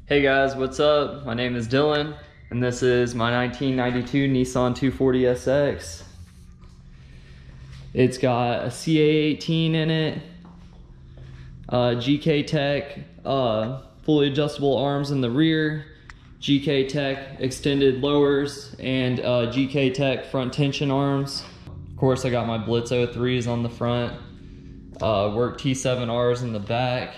Hey guys, what's up? My name is Dylan, and this is my 1992 Nissan 240SX. It's got a CA18 in it, GK Tech, fully adjustable arms in the rear, GK Tech extended lowers, and GK Tech front tension arms. Of course, I got my Blitz 03s on the front, work T7Rs in the back.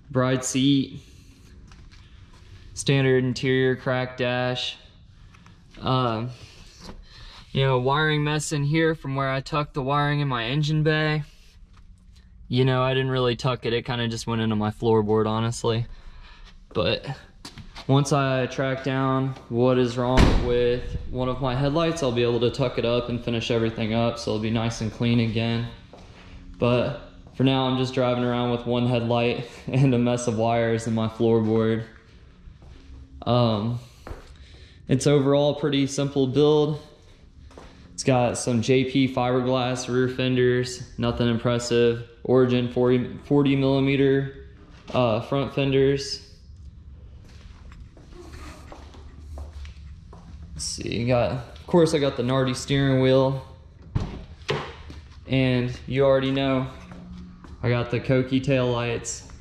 Bride seat, standard interior, cracked dash. Wiring mess in here from where I tucked the wiring in my engine bay. I didn't really tuck it, it kind of just went into my floorboard, honestly. But once I track down what is wrong with one of my headlights, I'll be able to tuck it up and finish everything up so it'll be nice and clean again. But for now, I'm just driving around with one headlight and a mess of wires in my floorboard. It's overall a pretty simple build. It's got some JP fiberglass rear fenders, nothing impressive. Origin 40 millimeter front fenders. Let's see, of course I got the Nardi steering wheel. And you already know, I got the Koki tail lights.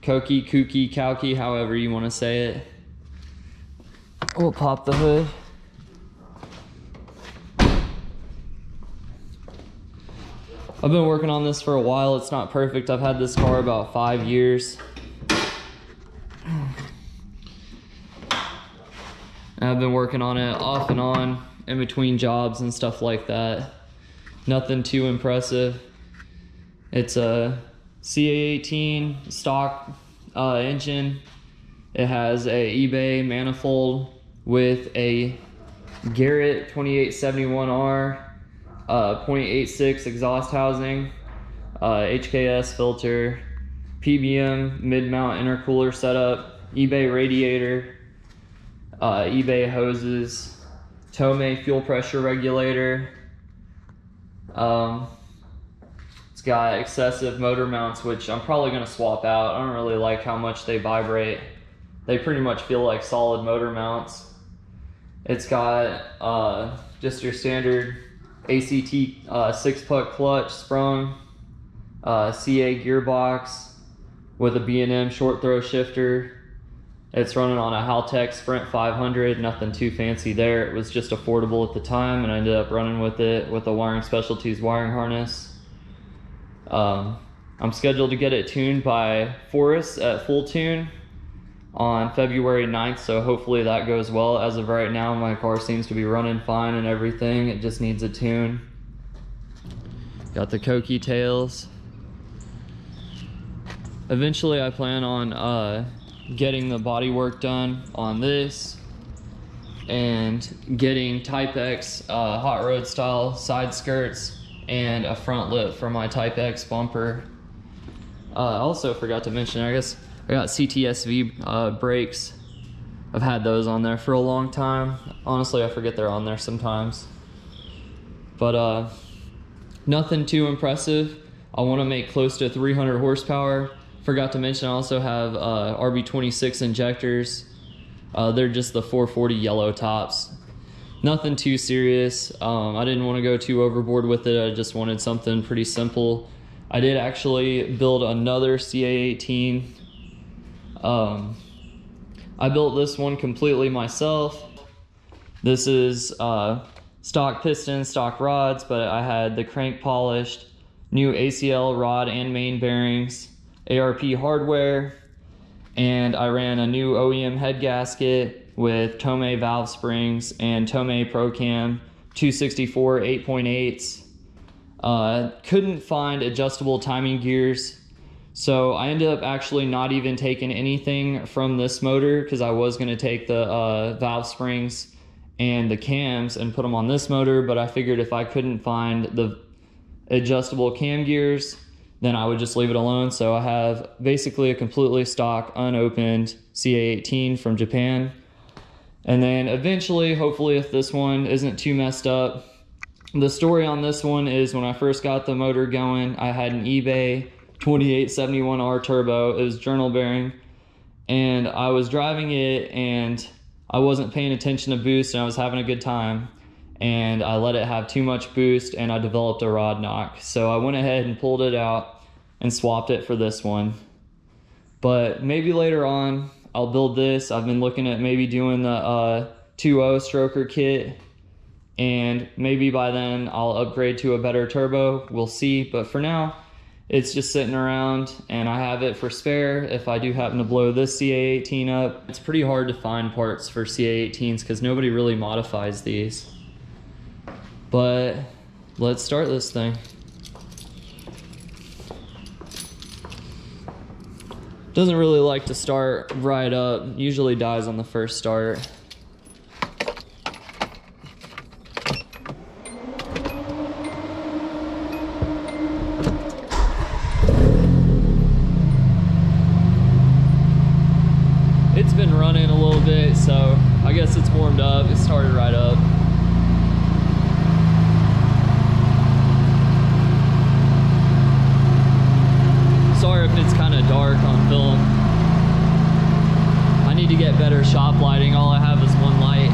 Koki, Kooky, Kauki, however you want to say it. We'll pop the hood. I've been working on this for a while. It's not perfect. I've had this car about 5 years. And I've been working on it off and on in between jobs and stuff like that. Nothing too impressive. It's a CA18 stock engine. It has a eBay manifold with a Garrett 2871R 0.86 exhaust housing, HKS filter, PBM mid-mount intercooler setup, eBay radiator, eBay hoses, Tomei fuel pressure regulator. It's got excessive motor mounts, which I'm probably going to swap out. I don't really like how much they vibrate. They pretty much feel like solid motor mounts. It's got just your standard ACT 6-puck clutch sprung, CA gearbox with a B&M short throw shifter. It's running on a Haltech Sprint 500, nothing too fancy there. It was just affordable at the time, and I ended up running with it with a Wiring Specialties wiring harness. I'm scheduled to get it tuned by Forrest at Full Tune on February 9th, so hopefully that goes well. As of right now, my car seems to be running fine and everything. It just needs a tune. Got the Koki tails. Eventually I plan on getting the body work done on this and getting Type X hot rod style side skirts and a front lip for my Type X bumper. I also forgot to mention, I guess I got CTSV brakes. I've had those on there for a long time. Honestly, I forget they're on there sometimes. But nothing too impressive. I want to make close to 300 horsepower. Forgot to mention I also have RB26 injectors. They're just the 440 yellow tops. Nothing too serious. I didn't want to go too overboard with it. I just wanted something pretty simple. I did actually build another CA18. I built this one completely myself. This is stock pistons, stock rods, but I had the crank polished, new ACL rod and main bearings, ARP hardware, and I ran a new OEM head gasket with Tomei valve springs and Tomei ProCam 264 8.8s. Couldn't find adjustable timing gears, so I ended up actually not even taking anything from this motor because I was going to take the valve springs and the cams and put them on this motor, but I figured if I couldn't find the adjustable cam gears, then I would just leave it alone. So I have basically a completely stock, unopened CA18 from Japan. And then eventually, hopefully if this one isn't too messed up, the story on this one is when I first got the motor going, I had an eBay 2871R turbo. It was journal bearing, and I was driving it and I wasn't paying attention to boost, and I was having a good time, and I let it have too much boost and I developed a rod knock. So I went ahead and pulled it out and swapped it for this one. But maybe later on I'll build this. I've been looking at maybe doing the 2.0 stroker kit, and maybe by then I'll upgrade to a better turbo. We'll see, but for now it's just sitting around, and I have it for spare if I do happen to blow this CA18 up. It's pretty hard to find parts for CA18s because nobody really modifies these. But let's start this thing. Doesn't really like to start right up, usually dies on the first start. It's been running a little bit, so I guess it's warmed up. It started right up. Sorry if it's kind of dark on film. I need to get better shop lighting. All I have is one light.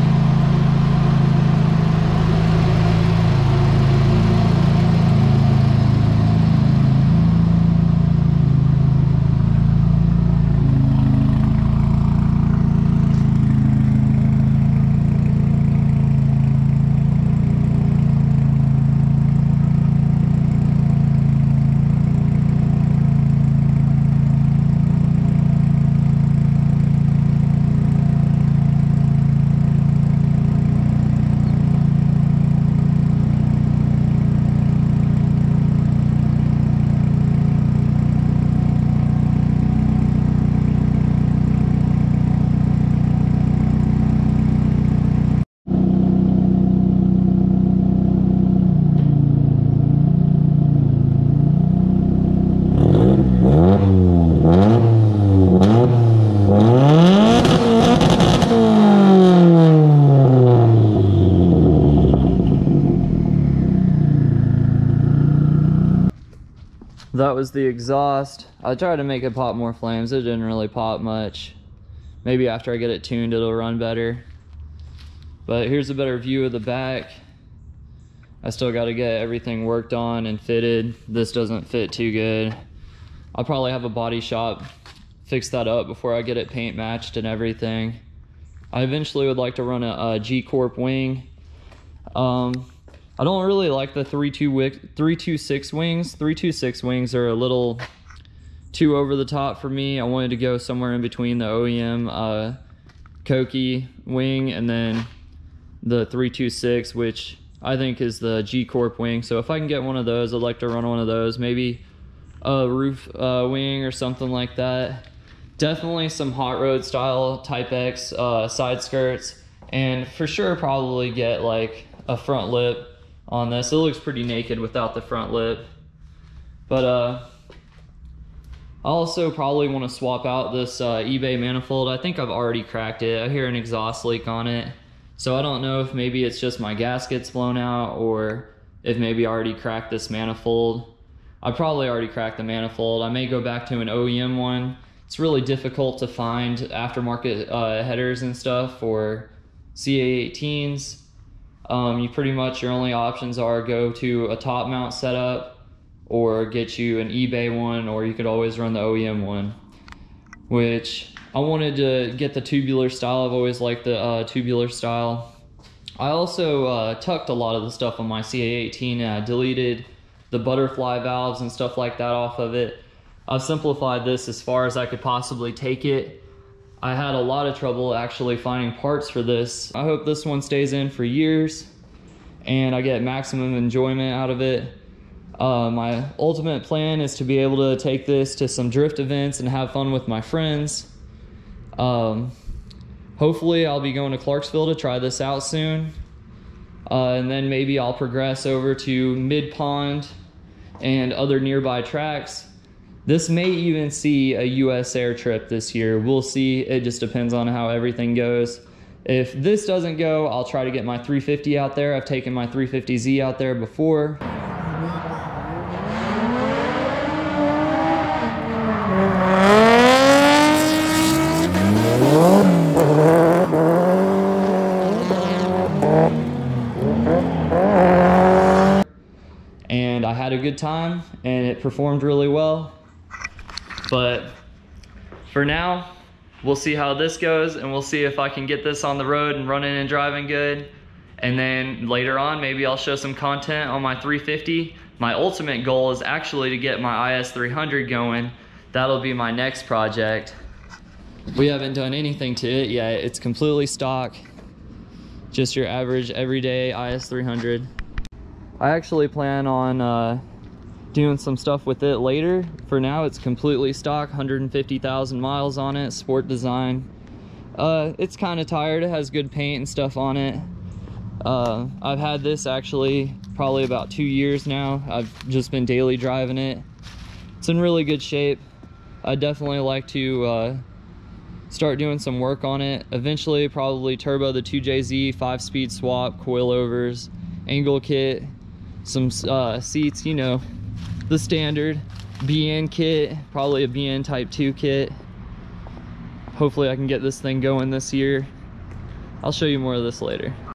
That was the exhaust. I tried to make it pop more flames. It didn't really pop much. Maybe after I get it tuned, it'll run better. But here's a better view of the back. I still got to get everything worked on and fitted. This doesn't fit too good. I'll probably have a body shop fix that up before I get it paint matched and everything. I eventually would like to run a G-Corp wing. I don't really like the 326 wings. 326 wings are a little too over the top for me. I wanted to go somewhere in between the OEM Koki wing and then the 326, which I think is the G-Corp wing. So if I can get one of those, I'd like to run one of those. Maybe a roof wing or something like that. Definitely some hot rod style Type X side skirts, and for sure probably get like a front lip on this. It looks pretty naked without the front lip. But I also probably want to swap out this eBay manifold. I think I've already cracked it. I hear an exhaust leak on it. So I don't know if maybe it's just my gasket's blown out or if maybe I already cracked this manifold. I probably already cracked the manifold. I may go back to an OEM one. It's really difficult to find aftermarket headers and stuff for CA18s. You pretty much, your only options are go to a top mount setup or get you an eBay one, or you could always run the OEM one, which I wanted to get the tubular style. I've always liked the tubular style. I also tucked a lot of the stuff on my CA18 and I deleted the butterfly valves and stuff like that off of it. I've simplified this as far as I could possibly take it. I had a lot of trouble actually finding parts for this. I hope this one stays in for years and I get maximum enjoyment out of it. My ultimate plan is to be able to take this to some drift events and have fun with my friends. Hopefully I'll be going to Clarksville to try this out soon. And then maybe I'll progress over to Mid Pond and other nearby tracks. This may even see a US air trip this year. We'll see. It just depends on how everything goes. If this doesn't go, I'll try to get my 350 out there. I've taken my 350Z out there before. good time and it performed really well. But for now, we'll see how this goes, and we'll see if I can get this on the road and running and driving good. And then later on, maybe I'll show some content on my 350. My ultimate goal is actually to get my IS300 going. That'll be my next project. We haven't done anything to it yet. It's completely stock, just your average everyday IS300. I actually plan on doing some stuff with it later. For now, it's completely stock, 150,000 miles on it, sport design. It's kind of tired. It has good paint and stuff on it. I've had this actually probably about 2 years now. I've just been daily driving it. It's in really good shape. I'd definitely like to start doing some work on it. Eventually, probably turbo the 2JZ, 5-speed swap, coilovers, angle kit, some seats, you know, the standard BN kit, probably a BN Type 2 kit. Hopefully I can get this thing going this year. I'll show you more of this later.